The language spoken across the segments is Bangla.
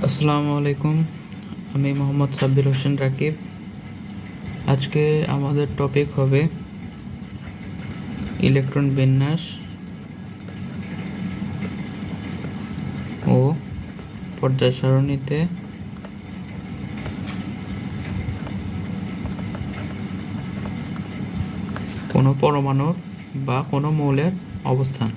আসসালামু আলাইকুম। আমি মোহাম্মদ সাব্বির হোসেন রাকিব। আজকে আমাদের টপিক হবে ইলেকট্রন বিন্যাস ও পর্যায় সারণীতে কোনো পরমাণুর বা কোনো মৌলের অবস্থান।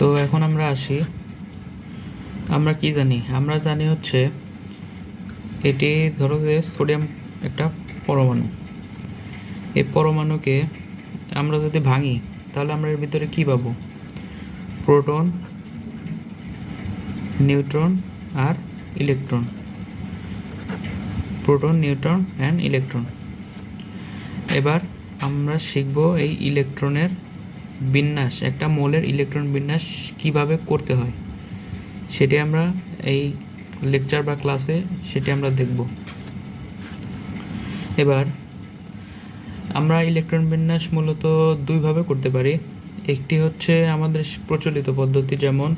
তো এখন আমরা আসি, আমরা কি জানি? আমরা জানি হচ্ছে এটি, ধরো যে সোডিয়াম একটা পরমাণু। এই পরমাণুকে আমরা যদি ভাঙি তাহলে আমরা এর ভিতরে কি পাবো? প্রোটন, নিউট্রন আর electron. Proton, neutron and electron. এবার আমরা শিখব এই ইলেকট্রনের বিন্যাস, একটা মৌলের ইলেকট্রন বিন্যাস কিভাবে করতে হয় সেটি আমরা এই লেকচার বা ক্লাসে সেটি আমরা দেখব। এবার আমরা ইলেকট্রন বিন্যাস মূলত দুইভাবে করতে পারি। একটি হচ্ছে আমাদের প্রচলিত পদ্ধতি, যেমন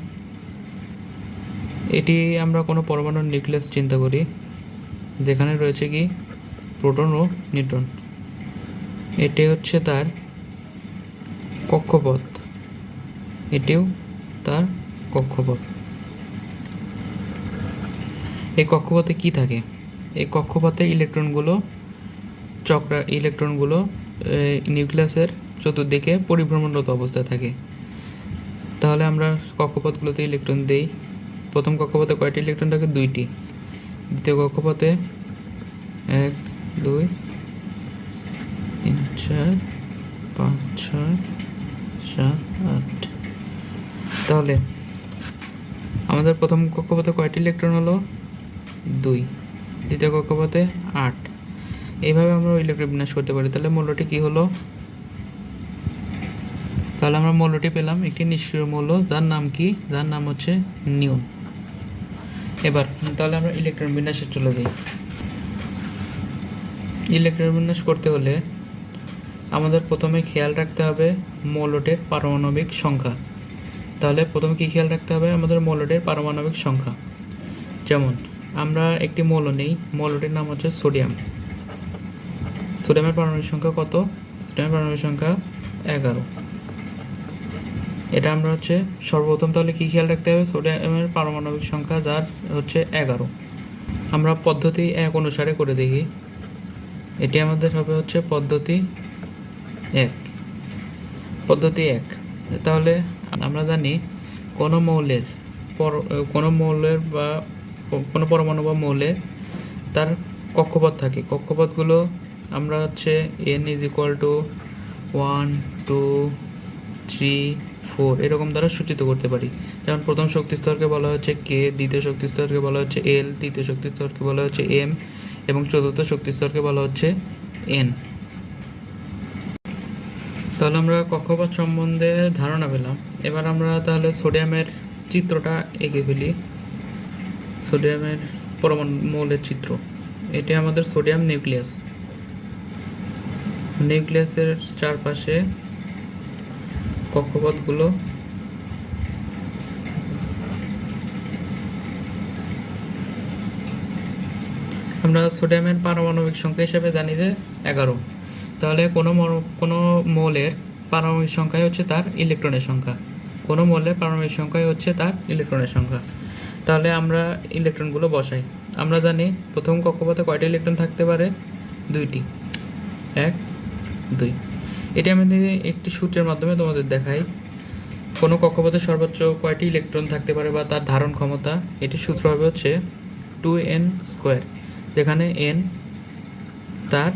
এটি আমরা কোনো পরমাণুর নিউক্লিয়াস চিন্তা করি, যেখানে রয়েছে কি প্রোটন ও নিউট্রন। এটি হচ্ছে তার কক্ষপথ, এটিও তার কক্ষপথ। এই কক্ষপথে কি থাকে? এই কক্ষপথে ইলেকট্রনগুলো নিউক্লিয়াসের চতুর্দিকে পরিভ্রমণরত অবস্থায় থাকে। তাহলে আমরা কক্ষপথগুলোতে ইলেকট্রন দেই। প্রথম কক্ষপথে কয়টি ইলেকট্রন থাকে? 2টি। দ্বিতীয় কক্ষপথে 1 2 3 4 5 6 7 8। তাহলে আমাদের প্রথম কক্ষপথে কয়টি ইলেকট্রন হলো? 2। দ্বিতীয় কক্ষপথে 8। এইভাবে আমরা ইলেকট্রন বিন্যাস করতে পারি। তাহলে মৌলটি কি হলো? তাহলে আমরা মৌলটি পেলাম একটি নিষ্ক্রিয় মৌল, যার নাম কি? যার নাম হচ্ছে নিয়ন। এবার তাহলে আমরা ইলেকট্রন বিন্যাসে চলে যাই। ইলেকট্রন বিন্যাস করতে হলে আমাদের প্রথমে খেয়াল রাখতে হবে মৌলটির পারমাণবিক সংখ্যা। তাহলে প্রথমে কি খেয়াল রাখতে হবে? আমাদের মৌলটির পারমাণবিক সংখ্যা। যেমন আমরা একটি মৌল নেই, মৌলটির নাম হচ্ছে সোডিয়াম। সোডিয়ামের পারমাণবিক সংখ্যা কত? সোডিয়ামের পারমাণবিক সংখ্যা 11। এটা আমরা হচ্ছে সর্বপ্রথম তাহলে কি খেয়াল রাখতে হবে? সোডিয়ামের পারমাণবিক সংখ্যা যার হচ্ছে 11। আমরা পদ্ধতি 1 অনুসারে করে দেখি। এটি আমাদের হবে হচ্ছে পদ্ধতি 1। পদ্ধতি 1। তাহলে আমরা জানি কোনো মৌলের বা কোনো পরমাণু বা মৌলের তার কক্ষপথ থাকে। কক্ষপথগুলো আমরা হচ্ছে n = 1 2 3 4 এরকম দ্বারা সূচিত করতে পারি। যেমন প্রথম শক্তি স্তরকে বলা হচ্ছে k, দ্বিতীয় শক্তি স্তরকে বলা হচ্ছে l, তৃতীয় শক্তি স্তরকে বলা হচ্ছে m এবং চতুর্থ শক্তি স্তরকে বলা হচ্ছে n। তাহলে আমরা কক্ষপথ সম্বন্ধে ধারণা পেলাম। এবার আমরা তাহলে সোডিয়ামের চিত্রটা এঁকে ফেলি। সোডিয়ামের পরমাণু মৌলের চিত্র। এটি আমাদের সোডিয়াম নিউক্লিয়াস। নিউক্লিয়াসের চারপাশে কক্ষপথগুলো। আমরা সোডিয়ামের পারমাণবিক সংখ্যা হিসেবে জানি যে 11। তাহলে কোনো মৌলের পারমাণবিক সংখ্যাই হচ্ছে তার ইলেকট্রনের সংখ্যা। কোনো মৌলের পারমাণবিক সংখ্যাই হচ্ছে তার ইলেকট্রনের সংখ্যা। তাহলে আমরা ইলেকট্রনগুলো বসাই। আমরা জানি প্রথম কক্ষপথে কয়টি ইলেকট্রন থাকতে পারে? 2টি। 1 2। এটি আমি একটি সূত্রের মাধ্যমে তোমাদের দেখাই। কোনো কক্ষপথে সর্বোচ্চ কয়টি ইলেকট্রন থাকতে পারে বা তার ধারণ ক্ষমতা, এটি সূত্র হবে হচ্ছে 2n², যেখানে n তার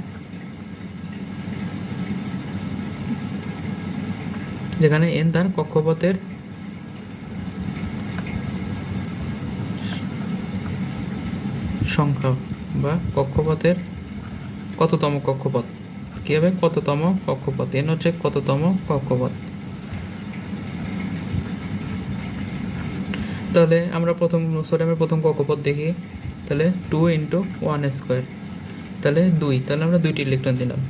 কক্ষপথের সংখ্যা বা কক্ষপথের কততম কক্ষপথ। কী হবে? কততম কক্ষপথ। n হচ্ছে কততম কক্ষপথ। তাহলে আমরা সোডিয়ামের প্রথম কক্ষপথ দেখি। তাহলে 2 ইন্টু 1 স্কোয়ার, তাহলে 2, তাহলে আমরা 2টি ইলেকট্রন দিলাম।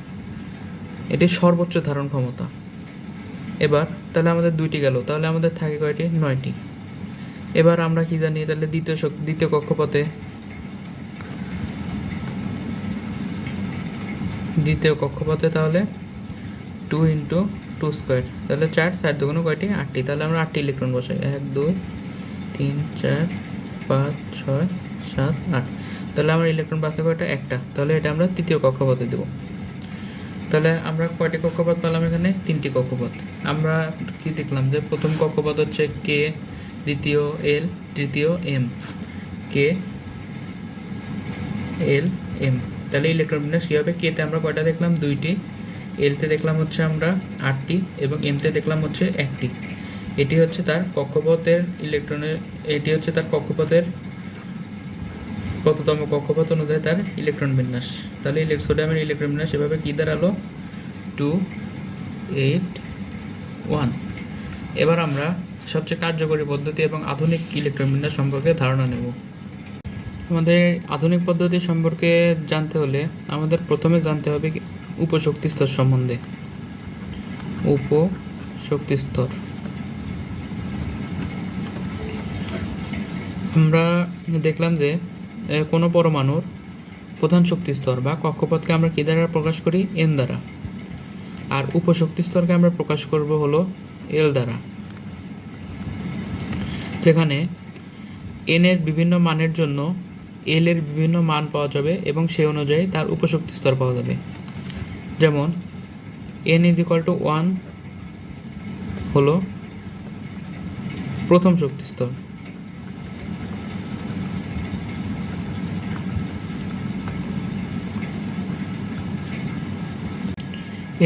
এটি সর্বোচ্চ ধারণ ক্ষমতা। এবার তাহলে আমাদের 2টি গেল, তাহলে আমাদের থাকে কয়টি? 9টি। এবার আমরা কি জানি? তাহলে দ্বিতীয় কক্ষপথে তাহলে 2 ইন্টু 2 স্কোয়ার, তাহলে 4 দুগুণ কয়টি? 8টি। তাহলে আমরা 8টি ইলেকট্রন বসাই, 1 2 3 4 5 6 7 8। তাহলে আমরা ইলেকট্রন বাঁচে কয়টা? একটা। তাহলে এটা আমরা তৃতীয় কক্ষপথে দেবো। তাহলে আমরা কয়টি কক্ষপথ পেলাম? এখানে 3টি কক্ষপথ। আমরা কি দেখলাম যে প্রথম কক্ষপথ হচ্ছে কে, দ্বিতীয় এল, তৃতীয় এম। কে এল এম, তাহলে ইলেকট্রন বিন্যাস কী হবে? কেতে আমরা কয়টা দেখলাম? 2টি, এলতে দেখলাম হচ্ছে আমরা 8টি, এবং এমতে দেখলাম হচ্ছে 1টি। এটি হচ্ছে তার কক্ষপথের কততম কক্ষপথ অনুযায়ী তার ইলেকট্রন বিন্যাস। তাহলে সোডিয়ামের ইলেকট্রন বিন্যাস এভাবে কী দাঁড়ালো? 2 8 1। এবার আমরা সবচেয়ে কার্যকরী পদ্ধতি এবং আধুনিক ইলেকট্রন বিন্যাস সম্পর্কে ধারণা নেব। আমাদের আধুনিক পদ্ধতি সম্পর্কে জানতে হলে আমাদের প্রথমে জানতে হবে উপশক্তি স্তর সম্বন্ধে। উপশক্তি স্তর আমরা দেখলাম যে কোনো পরমাণুর প্রধান শক্তি স্তর বা কক্ষপথকে আমরা কী দ্বারা প্রকাশ করি? এন দ্বারা। আর উপশক্তি স্তরকে আমরা প্রকাশ করব হলো এল দ্বারা, যেখানে এন এর বিভিন্ন মানের জন্য এল এর বিভিন্ন মান পাওয়া যাবে এবং সেই অনুযায়ী তার উপশক্তি স্তর পাওয়া যাবে। যেমন n = 1 হলো প্রথম শক্তি স্তর,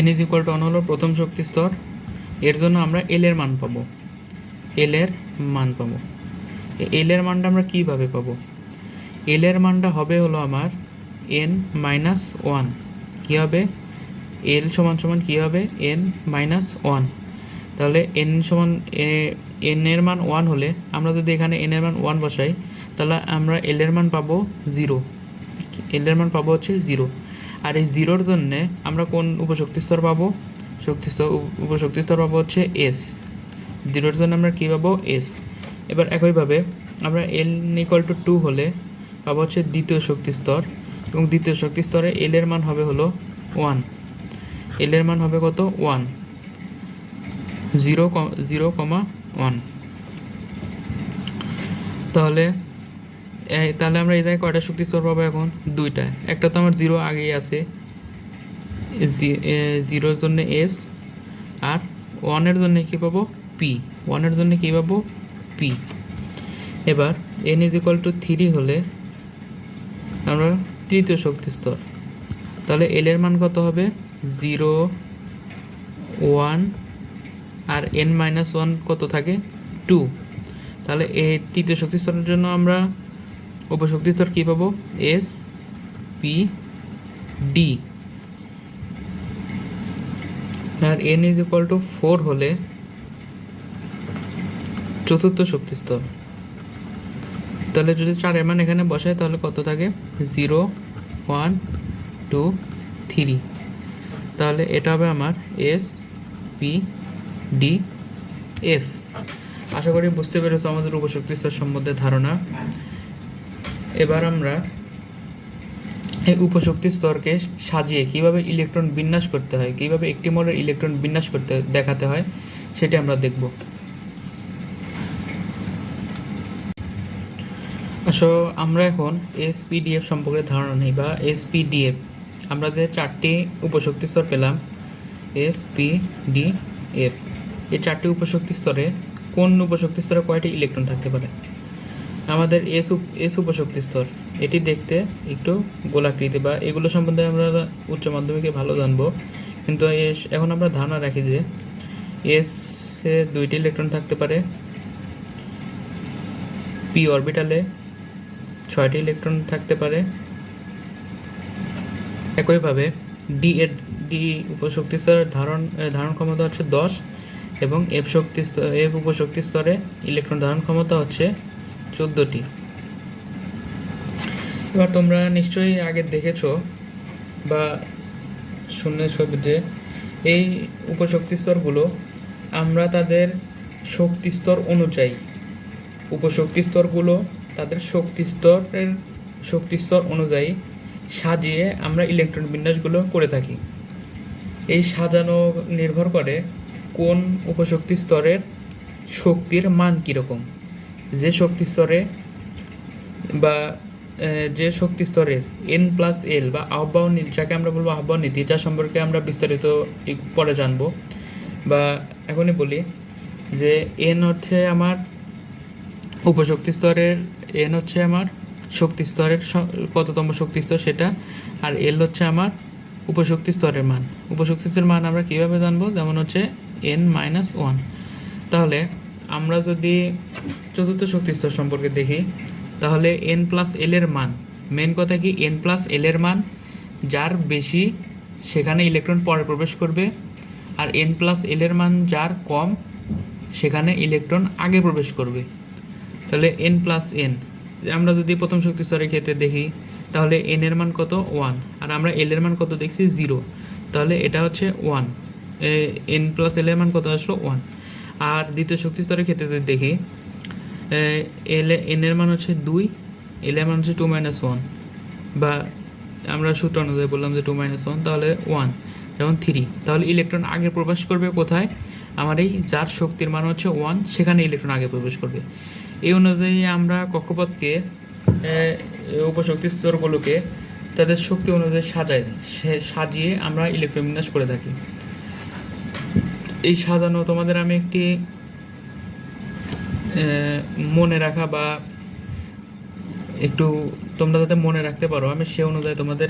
n = 1 হলো প্রথম শক্তি স্তর। এর জন্য আমরা এল এর মান পাবো। এল এর মানটা আমরা কীভাবে পাবো? এল এর মানটা হবে হলো আমার n-1। কী হবে? এল সমান কী হবে? n-1। তাহলে n এর মান 1 হলে আমরা যদি এখানে n এর মান 1 বসাই, তাহলে আমরা এল এর মান পাবো 0। এল এর মান পাবো হচ্ছে 0। আর এই 0-র জন্যে আমরা কোন উপশক্তি স্তর পাবো? উপশক্তি স্তর পাবো হচ্ছে এস। 0-র জন্য আমরা কী পাবো? এস। এবার একইভাবে আমরা n = 2 হলে পাবো হচ্ছে দ্বিতীয় শক্তি স্তর, এবং দ্বিতীয় শক্তি স্তরে এল এর মান হবে হলো 1। এল এর মান হবে কত? 1, 0,1। তাহলে আমরা এই জায়গায় কয়টা শক্তি স্তর পাবো এখন? 2টা। একটা তো আমার 0 আগেই আছে, 0-র জন্য এস, আর 1-এর জন্য কী পাবো? পি। 1-এর জন্য কী পাবো? পি। এবার n = 3 হলে আমরা তৃতীয় শক্তি স্তর, তাহলে এল এর মান কত হবে? 0, 1, আর n-1 কত থাকে? 2। তাহলে এই তৃতীয় শক্তি স্তরের জন্য আমরা উপশক্তি স্তর কী পাবো? S, P, D. আর n = 4 হলে চতুর্থ শক্তি স্তর, তাহলে যদি 4 এর মান এখানে বসায় তাহলে কত থাকে? 0, 1, 2, 3। তাহলে এটা হবে আমার এস, পি, ডি, এফ। আশা করি বুঝতে পেরেছো আমাদের উপশক্তি স্তর সম্বন্ধে ধারণা। এবার আমরা এই উপশক্তি স্তরকে সাজিয়ে কিভাবে ইলেকট্রন বিন্যাস করতে হয়, কিভাবে একটি মৌলের ইলেকট্রন বিন্যাস দেখাতে হয়, সেটা আমরা দেখব। আমরা এখন এসপিডিএফ সম্পর্কে ধারণা নেই, বা এসপিডিএফ। আমরা যে 4টি উপশক্তি স্তর পেলাম, এসপিডিএফ, এই 4টি উপশক্তি স্তরে কোন উপশক্তি স্তরে কয়টি ইলেকট্রন থাকতে পারে? আমাদের এস উপশক্তি স্তর, এটি দেখতে একটু গোলাকৃতি, বা এগুলো সম্বন্ধে আমরা উচ্চ মাধ্যমিকে ভালো জানবো, কিন্তু এখন আমরা ধারণা রাখি যে এস এ 2টি ইলেকট্রন থাকতে পারে, পি অরবিটালে 6টি ইলেকট্রন থাকতে পারে। একইভাবে ডি উপশক্তি স্তরের ধারণ ক্ষমতা হচ্ছে 10, এবং এফ উপশক্তি স্তরে ইলেকট্রন ধারণ ক্ষমতা হচ্ছে 14টি। এবার তোমরা নিশ্চয়ই আগে দেখেছো বা শুনেছো যে এই উপশক্তি স্তরগুলো আমরা তাদের শক্তি স্তর অনুযায়ী উপশক্তি স্তরগুলো তাদের শক্তি স্তর অনুযায়ী সাজিয়ে আমরা ইলেকট্রন বিন্যাসগুলো করে থাকি। এই সাজানো নির্ভর করে কোন উপশক্তি স্তরের শক্তির মান কীরকম। যে শক্তি স্তরে বা যে শক্তি স্তরের N+L বা আহ্বান নীতি, যাকে আমরা বলবো আহ্বান নীতি, যা সম্পর্কে আমরা বিস্তারিত পরে জানবো, বা এখনই বলি যে N হচ্ছে আমার উপশক্তি স্তরের, N হচ্ছে আমার শক্তি স্তরের কততম শক্তি স্তর সেটা, আর L হচ্ছে আমার উপশক্তি স্তরের মান। উপশক্তি স্তরের মান আমরা কীভাবে জানবো, যেমন হচ্ছে N-1। তাহলে আমরা যদি চতুর্থ শক্তি স্তর সম্পর্কে দেখি, তাহলে N+L এর মান, মেন কথা কি, N+L এর মান যার বেশি সেখানে ইলেকট্রন পরে প্রবেশ করবে, আর N+L এর মান যার কম সেখানে ইলেকট্রন আগে প্রবেশ করবে। তাহলে N+N, আমরা যদি প্রথম শক্তি স্তরের ক্ষেত্রে দেখি তাহলে N এর মান কত, 1, আর আমরা L এর মান কত দেখছি, 0। তাহলে এটা হচ্ছে 1, N+L এর মান কত আসলো, 1। আর দ্বিতীয় শক্তি স্তরের ক্ষেত্রে যদি দেখি, N এর মান হচ্ছে 2, L এর মান হচ্ছে 2-1, বা আমরা সূত্র অনুযায়ী বললাম যে 2-1, তাহলে 1, যেমন 3। তাহলে ইলেকট্রন আগে প্রবেশ করবে কোথায়, আমার এই যার শক্তির মান হচ্ছে 1 সেখানে ইলেকট্রন আগে প্রবেশ করবে। এই অনুযায়ী আমরা কক্ষপথকে উপশক্তি স্তরগুলোকে তাদের শক্তি অনুযায়ী সাজিয়ে আমরা ইলেকট্রন বিন্যাস করে থাকি। এই সাজানো তোমাদের আমি একটি মনে রাখা বা একটু তোমরা যাতে মনে রাখতে পারো, আমি সে অনুযায়ী তোমাদের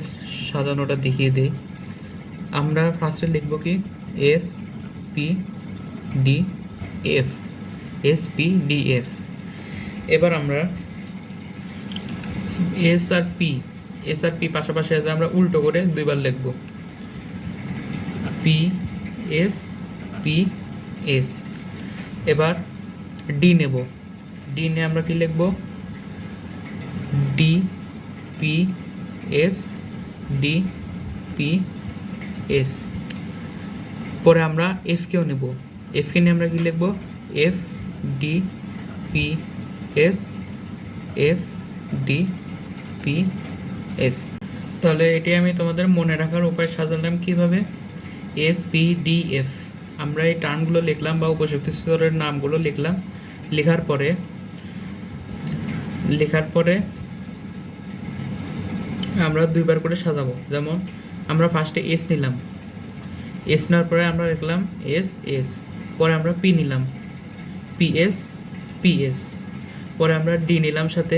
সাজানোটা দেখিয়ে দিই। আমরা ফার্স্টে লিখব কি, S-P-D-F। এবার আমরা এস আর পি পাশাপাশি আছে, আমরা উল্টো করে দুইবার লিখব, P-S-P-S। এবার ডি নেব, ডি নিয়ে আমরা কি লিখব, D-P-S। পরে আমরা এফকেও নেব, এফকে নিয়ে আমরা কি লিখব, F-D-P-S। তাহলে এটি আমি তোমাদের মনে রাখার উপায় সাজালাম কিভাবে, S-P-D-F। আমরা এই টার্মগুলো লিখলাম বা উপশক্তি স্তরের নামগুলো লিখলাম, লেখার পরে আমরা দুইবার করে সাজাবো। যেমন আমরা ফার্স্টে এস নিলাম, এস নেওয়ার পরে আমরা লিখলাম এস, পরে আমরা পি নিলাম, পিএস, পরে আমরা ডি নিলাম সাথে,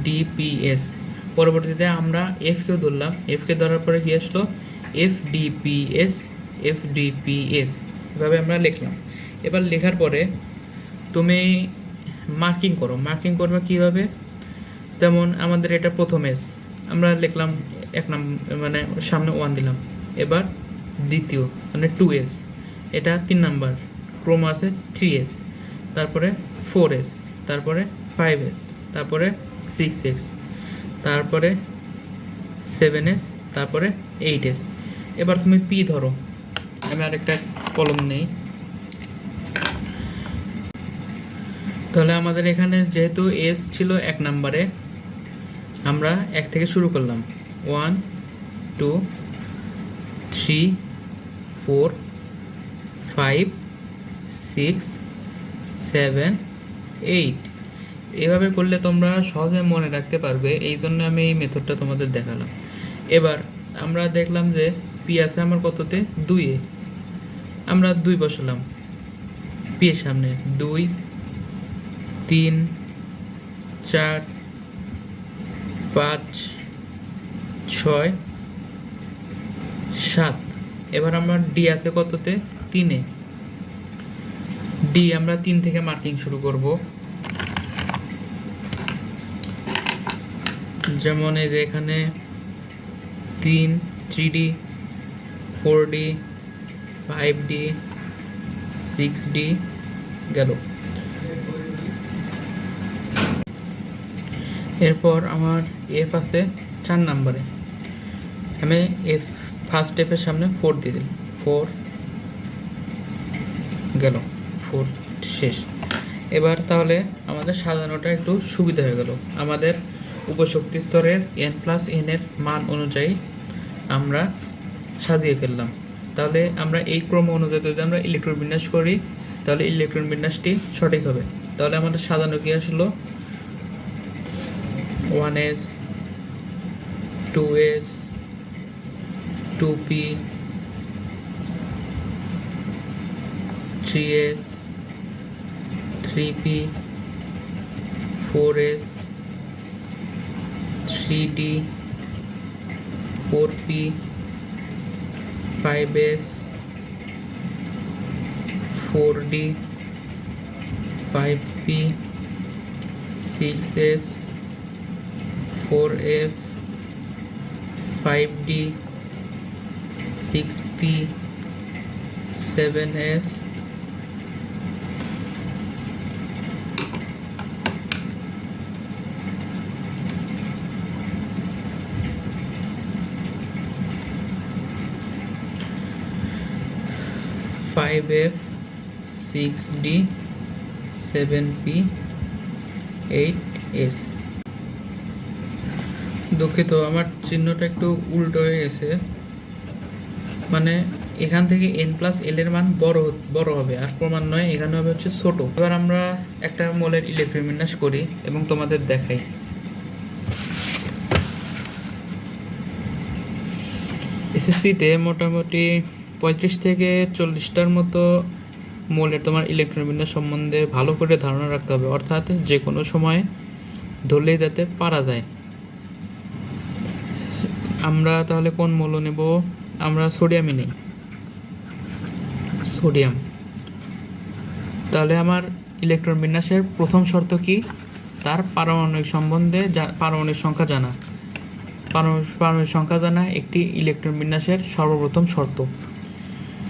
ডিপিএস। পরবর্তীতে আমরা এফকেও ধরলাম, এফকে ধরার পরে কি আসলো, এফডিপিএস। এভাবে আমরা লিখলাম। এবার লেখার পরে তুমি মার্কিং করবে কীভাবে, যেমন আমাদের এটা প্রথম এস, আমরা লিখলাম 1 নম্বর, মানে সামনে 1 দিলাম। এবার দ্বিতীয় মানে 2S, এটা 3 নাম্বার, ক্রম আছে 3S, তারপরে 4S, তারপরে 5S, তারপরে 6S, তারপরে 7S, তারপরে 8S। এবার তুমি পি ধরো, আমি আরেকটা কলম নেই। তাহলে আমাদের এখানে যেহেতু এস ছিল 1 নাম্বারে, আমরা 1 থেকে শুরু করলাম, 1 2 3 4 5 6 7 8। এভাবে করলে তোমরা সহজে মনে রাখতে পারবে, এই জন্য আমি এই মেথডটা তোমাদের দেখালাম। এবার আমরা দেখলাম যে পি আছে আমার কততে, 2-এ, আমরা 2 বসালাম পি এর সামনে, 2 3 4 5 6 7। এবার আমার ডি আছে কততে, 3-এ, ডি আমরা 3 থেকে মার্কিং শুরু করব। যেমন এই যে এখানে 3D 4D 5D 6D গেল। এরপর আমার এফ আছে 4 নম্বরে, আমি এফ ফার্স্ট এফের সামনে 4 দিয়ে দিলাম, 4 গেল, 4 শেষ। এবার তাহলে আমাদের সাজানোটা একটু সুবিধা হয়ে গেল। আমাদের উপশক্তি স্তরের n+n এর মান অনুযায়ী আমরা সাজিয়ে ফেললাম। তাহলে আমরা এই ক্রম অনুযায়ী যদি আমরা ইলেকট্রন বিন্যাস করি তাহলে ইলেকট্রন বিন্যাসটি সঠিক হবে। তাহলে আমাদের সাজানো কি আসলো, 1s 2s 2p 3s 3p 4s 3d 4p 5s 4d 5p 6s 4f 5d 6p 7s 5f 6d 7p 8s। দুঃখিত, আমার চিহ্নটা একটু উল্টো হয়ে গেছে, মানে এখান থেকে n+l এর মান বড় হবে আর ক্রমান্বয়ে এখানে হবে হচ্ছে ছোট। এবার আমরা একটা মোলের ইলেকট্রন বিন্যাস করি এবং তোমাদের দেখাই। এসএসসিতে মোটামুটি 35 থেকে 40টার মতো মোলের তোমার ইলেকট্রন বিন্যাস সম্বন্ধে ভালো করে ধারণা রাখতে হবে, অর্থাৎ যে কোনো সময় ধরলেই যাতে পারা যায়। আমরা তাহলে কোন মৌল নেব, আমরা সোডিয়ামই নেই, সোডিয়াম। তাহলে আমার ইলেকট্রন বিন্যাসের প্রথম শর্ত কি, তার পারমাণবিক সম্বন্ধে পারমাণবিক সংখ্যা জানা। পারমাণবিক সংখ্যা জানা একটি ইলেকট্রন বিন্যাসের সর্বপ্রথম শর্ত,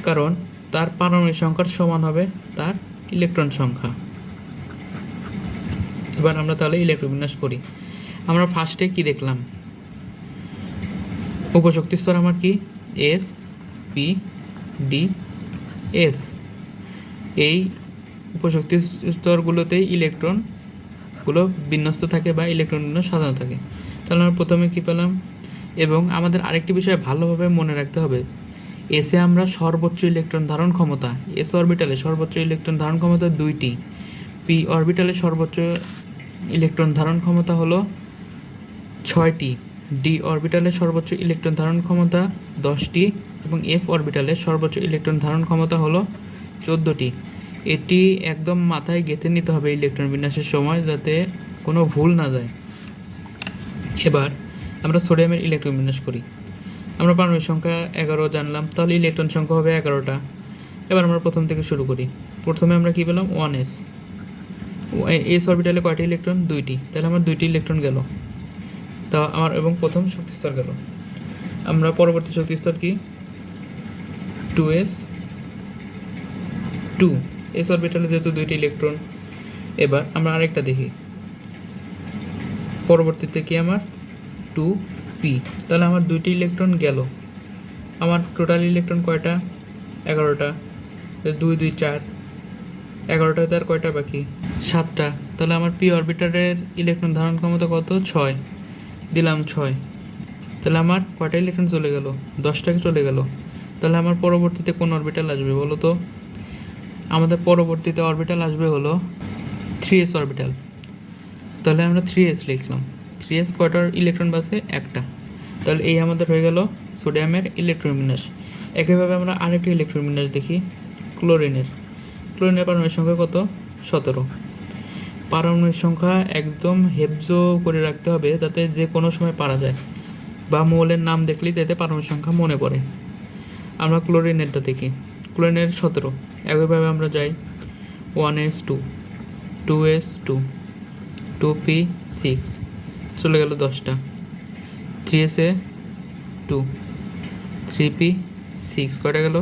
কারণ তার পারমাণবিক সংখ্যার সমান হবে তার ইলেকট্রন সংখ্যা। এবার আমরা তাহলে ইলেকট্রন বিন্যাস করি। আমরা ফার্স্টে কি দেখলাম, উপশক্তি স্তর আমার কি, এস পি ডি এফ। এই উপশক্তি স্তরগুলোতেই ইলেকট্রনগুলো বিন্যস্ত থাকে বা ইলেকট্রনগুলো সাজানো থাকে। তাহলে আমরা প্রথমে কী পেলাম, এবং আমাদের আরেকটি বিষয় ভালোভাবে মনে রাখতে হবে, এসে আমরা সর্বোচ্চ ইলেকট্রন ধারণ ক্ষমতা, এস অরবিটালে সর্বোচ্চ ইলেকট্রন ধারণ ক্ষমতা 2টি, পি অরবিটালে সর্বোচ্চ ইলেকট্রন ধারণ ক্ষমতা হলো 6টি, ডি অরবিটালে সর্বোচ্চ ইলেকট্রন ধারণ ক্ষমতা 10টি এবং এফ অরবিটালে সর্বোচ্চ ইলেকট্রন ধারণ ক্ষমতা হলো 14টি। এটি একদম মাথায় গেঁথে নিতে হবে ইলেকট্রন বিন্যাসের সময়, যাতে কোনো ভুল না যায়। এবার আমরা সোডিয়ামের ইলেকট্রন বিন্যাস করি। আমরা পারমাণবিক সংখ্যা 11 জানলাম, তাহলে ইলেকট্রন সংখ্যা হবে 11টা। এবার আমরা প্রথম থেকে শুরু করি। প্রথমে আমরা কী পেলাম, 1s। এস অরবিটালে কয়টি ইলেকট্রন, 2টি, তাহলে আমার 2টি ইলেকট্রন গেল, তা আমার এবং প্রথম শক্তিস্তর গেল। আমরা পরবর্তী শক্তিস্তর কি, 2s 2, এস অরবিটালে যেহেতু 2টি ইলেকট্রন। এবার আমরা আরেকটা দেখি, পরবর্তীতে কি আমার 2p, তাহলে আমার 2টি ইলেকট্রন গেল। আমার টোটাল ইলেকট্রন কয়টা, 11টা, 2 2 4, 11টা তার কয়টা বাকি, 7টা। তাহলে আমার পি অরবিটালের ইলেকট্রন ধারণ ক্ষমতা কত, 6, দিলাম 6। তাহলে আমার কয়টা ইলেকট্রন চলে গেল, 10টাকে চলে গেল। তাহলে আমার পরবর্তীতে কোন অরবিটাল আসবে বলো তো, আমাদের পরবর্তীতে অরবিটাল আসবে হলো 3s অরবিটাল। তাহলে আমরা 3s লিখলাম, 3s কয়টার ইলেকট্রন বাসে, একটা। তাহলে এই আমাদের হয়ে গেল সোডিয়ামের ইলেকট্রন বিন্যাস। একইভাবে আমরা আরেকটি ইলেকট্রন বিন্যাস দেখি, ক্লোরিনের পারমাণবিক সংখ্যা কত, 17। পারমাণবিক সংখ্যা একদম হেফজো করে রাখতে হবে, যাতে যে কোনো সময় পারা যায়, বা মৌলের নাম দেখলেই যাতে পারমাণবিক সংখ্যা মনে পড়ে। আমরা ক্লোরিনেরটা দেখি, ক্লোরিনের 17। একইভাবে আমরা যাই, 1s 2, 2s 2, 2p 6, চলে গেল 10টা। 3s 2, 3p 6, কয়টা গেল,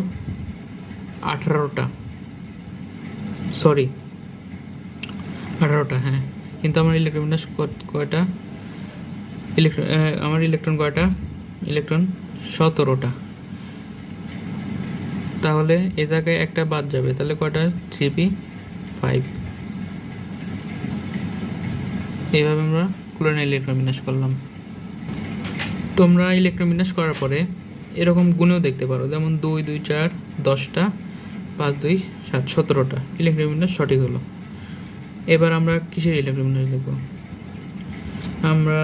18টা, সরি 18টা, হ্যাঁ। কিন্তু আমার ইলেকট্রন বিন্যাস কয়টা, আমার ইলেকট্রন কয়টা? ইলেকট্রন 17টা। তাহলে এ জায়গায় একটা বাদ যাবে, তাহলে কয়টা? 3p5। এইভাবে আমরা ক্লোরিনের ইলেকট্রন বিন্যাস করলাম। তোমরা ইলেকট্রন বিন্যাস করার পরে এরকম গুণেও দেখতে পারো, যেমন 2 2 4 10টা, 5 2 7 17টা ইলেকট্রন বিন্যাস সঠিক হলো। এবার আমরা কিসের ইলেকট্রন বিন্যাস দেখব? আমরা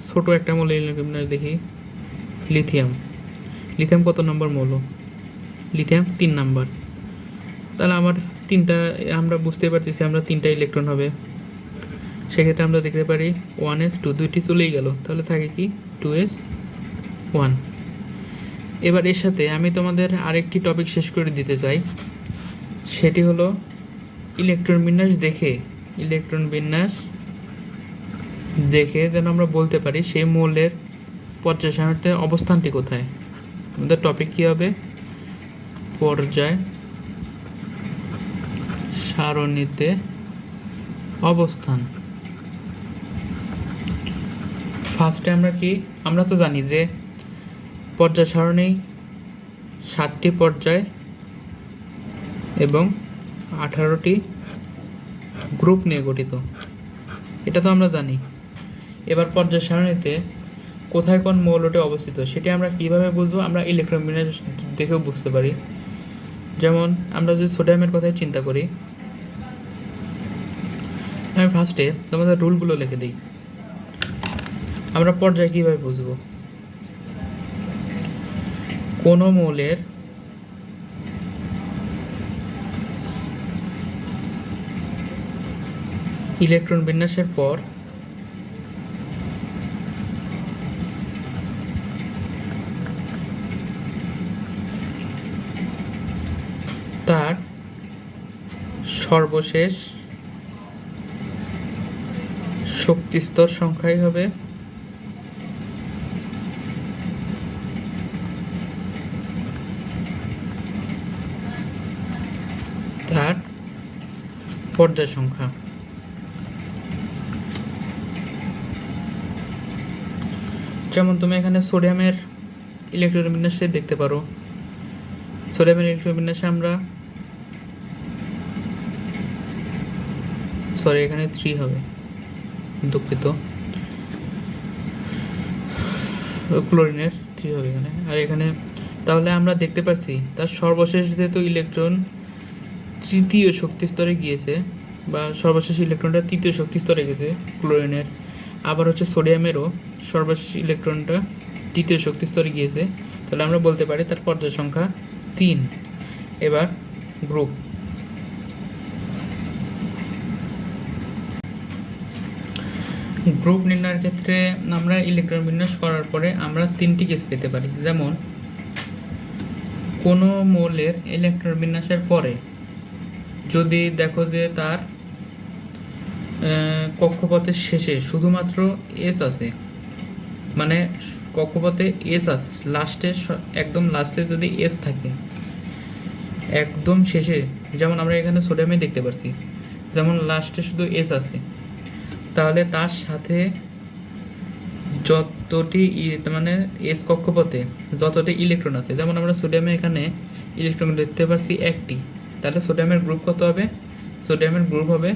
ছোট একটা মৌলের ইলেকট্রন বিন্যাস দেখি। লিথিয়াম। লিথিয়াম কত নম্বর মৌল? Lithium 3 number. তাহলে আমার আমরা বুঝতে পারছি আমরা 3টা ইলেকট্রন হবে। সেক্ষেত্রে আমরা দেখতে পারি 1s2, দুইটি চলেই গেল, তাহলে থাকে কি 2s1। এবার এর সাথে আমি তোমাদের আরেকটি টপিক শেষ করে দিতে চাই, সেটি হলো ইলেকট্রন বিন্যাস দেখে যেন আমরা বলতে পারি সেই মৌলের পর্যায় সারণীতে অবস্থানটি কোথায়। আমাদের টপিক কী হবে? পর্যায় সারণীতে অবস্থান। ফার্স্টে আমরা তো জানি যে পর্যায় সারণী 7টি পর্যায় এবং 18টি গ্রুপ নিয়ে গঠিত, এটা তো আমরা জানি। এবার পর্যায় সারণীতে কোথায় কোন মৌলটি অবস্থিত সেটি আমরা কিভাবে বুঝবো? আমরা ইলেকট্রন বিন্যাস দেখেও বুঝতে পারি। যেমন আমরা যদি সোডিয়ামের কথাই চিন্তা করি, আমি ফার্স্টে তোমাদের রুলগুলো লিখে দিই। আমরা পর্যায় কীভাবে বুঝবো? কোনো মৌলের ইলেকট্রন বিন্যাসের পর তার সর্বশেষ শক্তিস্তর সংখ্যাই হবে তার পর্যায় সংখ্যা। যেমন তুমি এখানে সোডিয়ামের ইলেকট্রন বিন্যাসে দেখতে পারো। সোডিয়ামের ইলেকট্রন বিন্যাসে আমরা এখানে 3 হবে, দুঃখিত, ক্লোরিনের 3 হবে এখানে। আর এখানে তাহলে আমরা দেখতে পাচ্ছি তার সর্বশেষ যেহেতু ইলেকট্রন তৃতীয় শক্তি স্তরে গিয়েছে, বা সর্বশেষ ইলেকট্রনটা তৃতীয় শক্তি স্তরে গেছে ক্লোরিনের। আবার হচ্ছে সোডিয়ামেরও সর্বশেষ ইলেকট্রনটা তৃতীয় শক্তি স্তরে গিয়েছে, তাহলে আমরা বলতে পারি তার পর্যায় সংখ্যা 3। এবার গ্রুপ নির্ণয়ের ক্ষেত্রে আমরা ইলেকট্রন বিন্যাস করার পরে আমরা 3টি কেস পেতে পারি। যেমন কোনো মৌলের ইলেকট্রন বিন্যাসের পরে যদি দেখো যে তার কক্ষপথের শেষে শুধুমাত্র এস আছে, মানে কক্ষপথে এস আছে লাস্টে, একদম লাস্টে যদি এস থাকে একদম শেষে, যেমন আমরা এখানে সোডিয়ামে দেখতে পাচ্ছি, যেমন লাস্টে শুধু এস আছে, তাহলে তার সাথে যতটি মানে এস কক্ষপথে যতটি ইলেকট্রন আছে, যেমন আমরা সোডিয়ামে এখানে ইলেকট্রন দেখতে পাচ্ছি 1টি, তাহলে সোডিয়ামের গ্রুপ কত হবে? সোডিয়ামের গ্রুপ হবে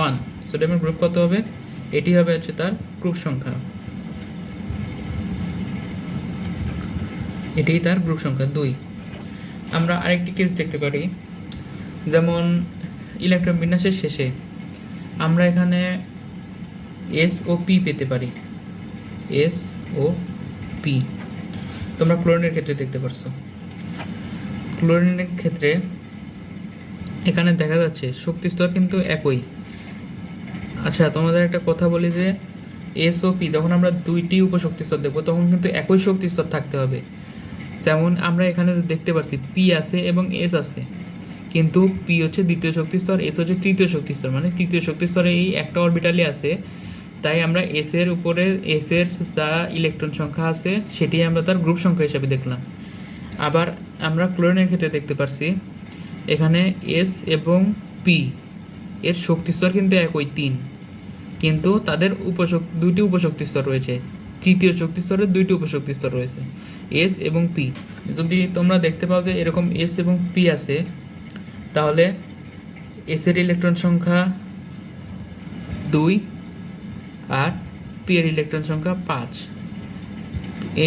1। সোডিয়ামের গ্রুপ কত হবে? এটি হবে হচ্ছে তার গ্রুপ সংখ্যা, এটিই তার গ্রুপ সংখ্যা 2। আমরা আরেকটি কেস দেখতে পারি, যেমন ইলেকট্রন বিন্যাসের শেষে আমরা এখানে এস ও পি পেতে পারি, এস ও পি। তোমরা ক্লোরিনের ক্ষেত্রে দেখতে পারছো। ক্লোরিনের ক্ষেত্রে এখানে দেখা যাচ্ছে শক্তিস্তর কিন্তু একই। আচ্ছা, তোমাদের একটা কথা বলি যে এস ও পি যখন আমরা 2টি উপশক্তিস্তর দেখবো তখন কিন্তু একই শক্তিস্তর থাকতে হবে। যেমন আমরা এখানে দেখতে পাচ্ছি পি আছে এবং এস আছে, কিন্তু পি হচ্ছে দ্বিতীয় শক্তিস্তর, এস হচ্ছে তৃতীয় শক্তিস্তর, মানে তৃতীয় শক্তিস্তরে এই একটা অরবিটালি আছে, তাই আমরা এস এর উপরে এস এর যা ইলেকট্রন সংখ্যা আছে সেটি আমরা তার গ্রুপ সংখ্যা হিসেবে দেখলাম। আবার আমরা ক্লোরিনের ক্ষেত্রে দেখতে পাচ্ছি এখানে এস এবং পি এর শক্তিস্তর কিন্তু একই 3, কিন্তু তাদের 2টি উপশক্তিস্তর রয়েছে তৃতীয় শক্তি স্তরে দুইটি উপশক্তি স্তর রয়েছে, এস এবং পি। যদি তোমরা দেখতে পাও যে এরকম এস এবং পি আছে, তাহলে এসের ইলেকট্রন সংখ্যা 2 আর পি এর ইলেকট্রন সংখ্যা 5।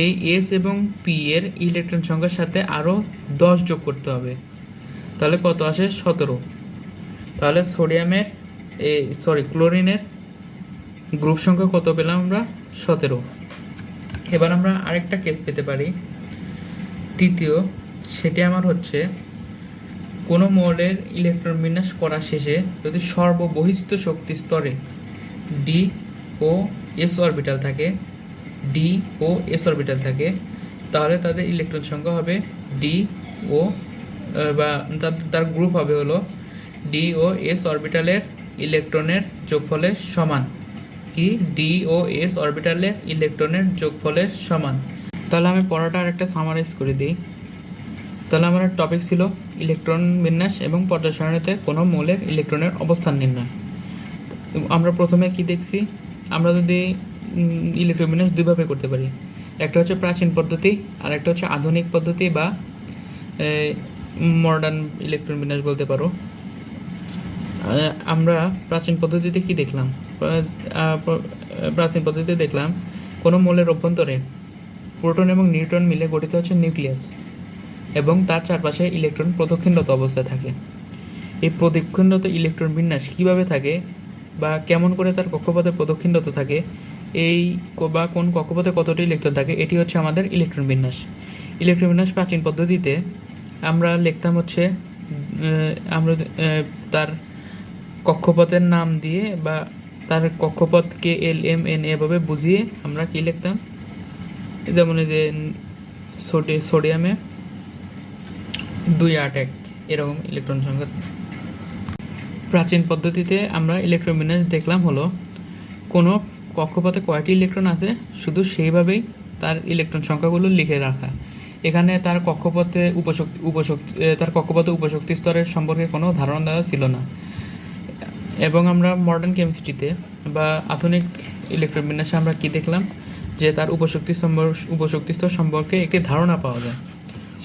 এই এস এবং পি এর ইলেকট্রন সংখ্যার সাথে আরও 10 যোগ করতে হবে, তাহলে কত আসে? 17। তাহলে ক্লোরিনের গ্রুপ সংখ্যা কত পেলাম আমরা? 17। এবার আমরা আরেকটা কেস পেতে পারি, তৃতীয়। সেটি আমার হচ্ছে কোনো মৌলের ইলেকট্রন বিন্যাস করা শেষে যদি সর্ববহিস্থ শক্তি স্তরে ডি ও এস অরবিটাল থাকে, তাহলে তাদের ইলেকট্রন সংখ্যা হবে ডি ও বা তার গ্রুপ হবে হলো ডি ও এস অরবিটালের ইলেকট্রনের যোগফলের সমান। কি? ডি ও এস অরবিটালের ইলেকট্রনের যোগফলের সমান। তাহলে আমি পড়াটা আর একটা সামারাইজ করে দিই। তাহলে আমার টপিক ছিল ইলেকট্রন বিন্যাস এবং পর্যায় সারণীতে কোনো মৌলের ইলেকট্রনের অবস্থান নির্ণয়। আমরা প্রথমে কি দেখছি? আমরা যদি ইলেকট্রন বিন্যাস দুইভাবে করতে পারি, একটা হচ্ছে প্রাচীন পদ্ধতি আর একটা হচ্ছে আধুনিক পদ্ধতি বা মডার্ন ইলেকট্রন বিন্যাস বলতে পারো। আমরা প্রাচীন পদ্ধতিতে কি দেখলাম? প্রাচীন পদ্ধতিতে দেখলাম কোনো মৌলের অভ্যন্তরে প্রোটন এবং নিউট্রন মিলে গঠিত হচ্ছে নিউক্লিয়াস, এবং তার চারপাশে ইলেকট্রন প্রদক্ষিণরত অবস্থায় থাকে। এই প্রদক্ষিণরত ইলেকট্রন বিন্যাস কীভাবে থাকে বা কেমন করে তার কক্ষপথে প্রদক্ষিণরত থাকে, বা কোন কক্ষপথে কতটি ইলেকট্রন থাকে, এটি হচ্ছে আমাদের ইলেকট্রন বিন্যাস। ইলেকট্রন বিন্যাস প্রাচীন পদ্ধতিতে আমরা লিখতাম হচ্ছে তার কক্ষপথের নাম দিয়ে বা তার কক্ষপথকে এল এম এন এভাবে বুঝিয়ে আমরা কি লিখতাম, যেমন এই যে সোডিয়ামে 281 এরকম ইলেকট্রন সংখ্যা। প্রাচীন পদ্ধতিতে আমরা ইলেকট্রন বিন্যাস দেখলাম হলো কোনো কক্ষপথে কয়টি ইলেকট্রন আছে শুধু সেইভাবেই তার ইলেকট্রন সংখ্যাগুলো লিখে রাখা। এখানে তার কক্ষপথে উপশক্তি স্তরের সম্পর্কে কোনো ধারণা দেওয়া ছিল না। এবং আমরা মডার্ন কেমিস্ট্রিতে বা আধুনিক ইলেকট্রন বিন্যাসে আমরা কি দেখলাম, যে তার উপশক্তি স্তর সম্পর্কে একটি ধারণা পাওয়া যায়।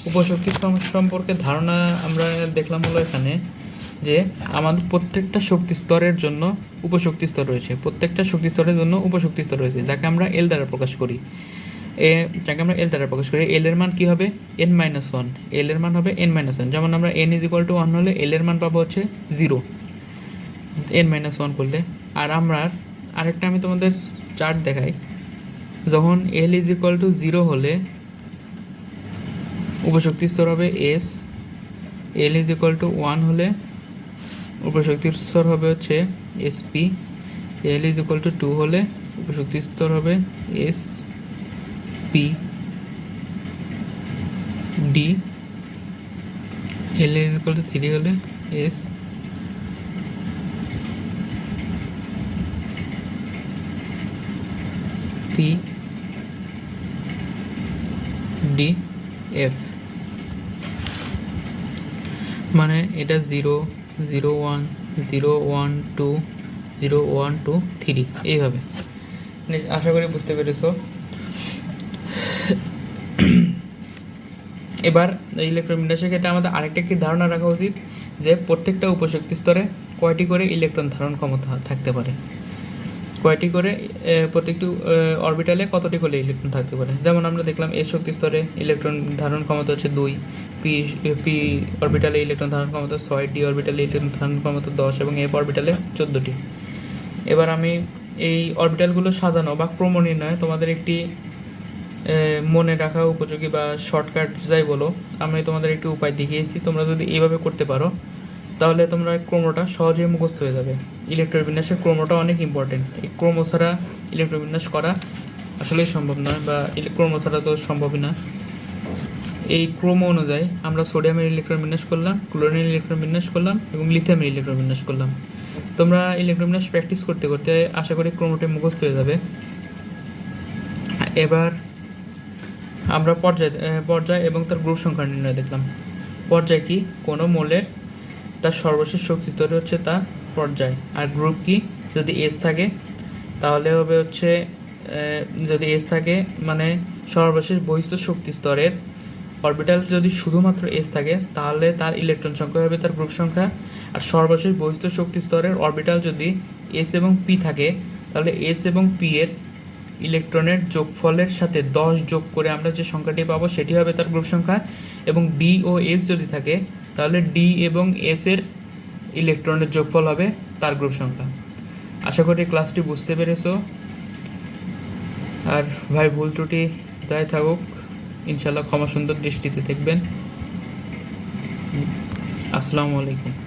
উপশক্তি স্তর সম্পর্কে ধারণা আমরা দেখলাম হলো এখানে যে আমাদের প্রত্যেকটা শক্তি স্তরের জন্য উপশক্তি স্তর রয়েছে, যাকে আমরা এল দ্বারা প্রকাশ করি। এল এর মান কি হবে? n-1। এল এর মান হবে n-1। যেমন আমরা n=1 হলে এল এর মান পাবো হচ্ছে 0 n-1 করলে। আর আমরা আরেকটা আমি তোমাদের চার্ট দেখাই, যখন l=0 হলে উপশক্তি স্তর হবে এস, l=1 হলে উপশক্তি স্তর হবে হচ্ছে এসপি, l=2 হলে উপশক্তি স্তর হবে এস পি ডি, l=3 হলে এস পি ডি এফ। মানে এটা 0 0 1 0 1 2 0 1 2 3 এইভাবে। আশা করি বুঝতে পেরেছো। এবার ইলেকট্রন বিন্যাসের ক্ষেত্রে আমাদের আরেকটা কি ধারণা রাখা উচিত, যে প্রত্যেকটা উপশক্তি স্তরে কয়টি করে ইলেকট্রন ধারণ ক্ষমতা থাকতে পারে, প্রত্যেকটি অরবিটালে কতটি করে ইলেকট্রন থাকতে পারে। যেমন আমরা দেখলাম এস শক্তি স্তরে ইলেকট্রন ধারণ ক্ষমতা হচ্ছে 2, পি অরবিটালে ইলেকট্রন ধারণ ক্ষমতা 6, ডি অরবিটালে ইলেকট্রন ধারণ ক্ষমতা 10 এবং এফ অরবিটালে 14টি। এবার আমি এই অরবিটালগুলো সাজানো বা ক্রম নির্ণয়ে তোমাদের একটি মনে রাখা উপযোগী বা শর্টকাট যাই বলো, আমি তোমাদের একটি উপায় দেখিয়েছি। তোমরা যদি এইভাবে করতে পারো তাহলে তোমরা ক্রমটা সহজেই মুখস্থ হয়ে যাবে। ইলেকট্রন বিন্যাসের ক্রমটা অনেক ইম্পর্টেন্ট। এই ক্রম ছাড়া ইলেকট্রন বিন্যাস করা আসলেই সম্ভব নয়, বা ক্রম ছাড়া তো সম্ভবই না। এই ক্রম অনুযায়ী আমরা সোডিয়ামের ইলেকট্রন বিন্যাস করলাম, ক্লোরিনের ইলেকট্রন বিন্যাস করলাম এবং লিথিয়ামের ইলেকট্রন বিন্যাস করলাম। তোমরা ইলেকট্রন বিন্যাস প্র্যাকটিস করতে করতে আশা করি ক্রমটি মুখস্থ হয়ে যাবে। এবার আমরা পর্যায় এবং তার গ্রুপ সংখ্যা নির্ণয় দেখলাম। পর্যায় কি? কোনো মৌলের তার সর্বশেষ শক্তি স্তরে হচ্ছে তার পর্যায়। আর গ্রুপ কি? যদি এস থাকে তাহলে হবে হচ্ছে যদি এস থাকে মানে সর্বশেষ বহিস্থ শক্তি স্তরের অরবিটাল যদি শুধুমাত্র এস থাকে তাহলে তার ইলেকট্রন সংখ্যা হবে তার গ্রুপ সংখ্যা। আর সর্বশেষ বহিস্থ শক্তি স্তরের অরবিটাল যদি এস এবং পি থাকে তাহলে এস এবং পি এর ইলেকট্রনের যোগফলের সাথে 10 যোগ করে আমরা যে সংখ্যাটি পাবো সেটি হবে তার গ্রুপ সংখ্যা। এবং ডি ও এস যদি থাকে তাহলে ডি এবং এস এর ইলেকট্রনের যোগফল হবে তার গ্রুপ সংখ্যা। আশা করি ক্লাসটি বুঝতে পেরেছো। আর ভাই ভুল ত্রুটি যাই থাকুক ইনশাল্লাহ ক্ষমা সুন্দর দৃষ্টিতে দেখবেন। আসসালামু আলাইকুম।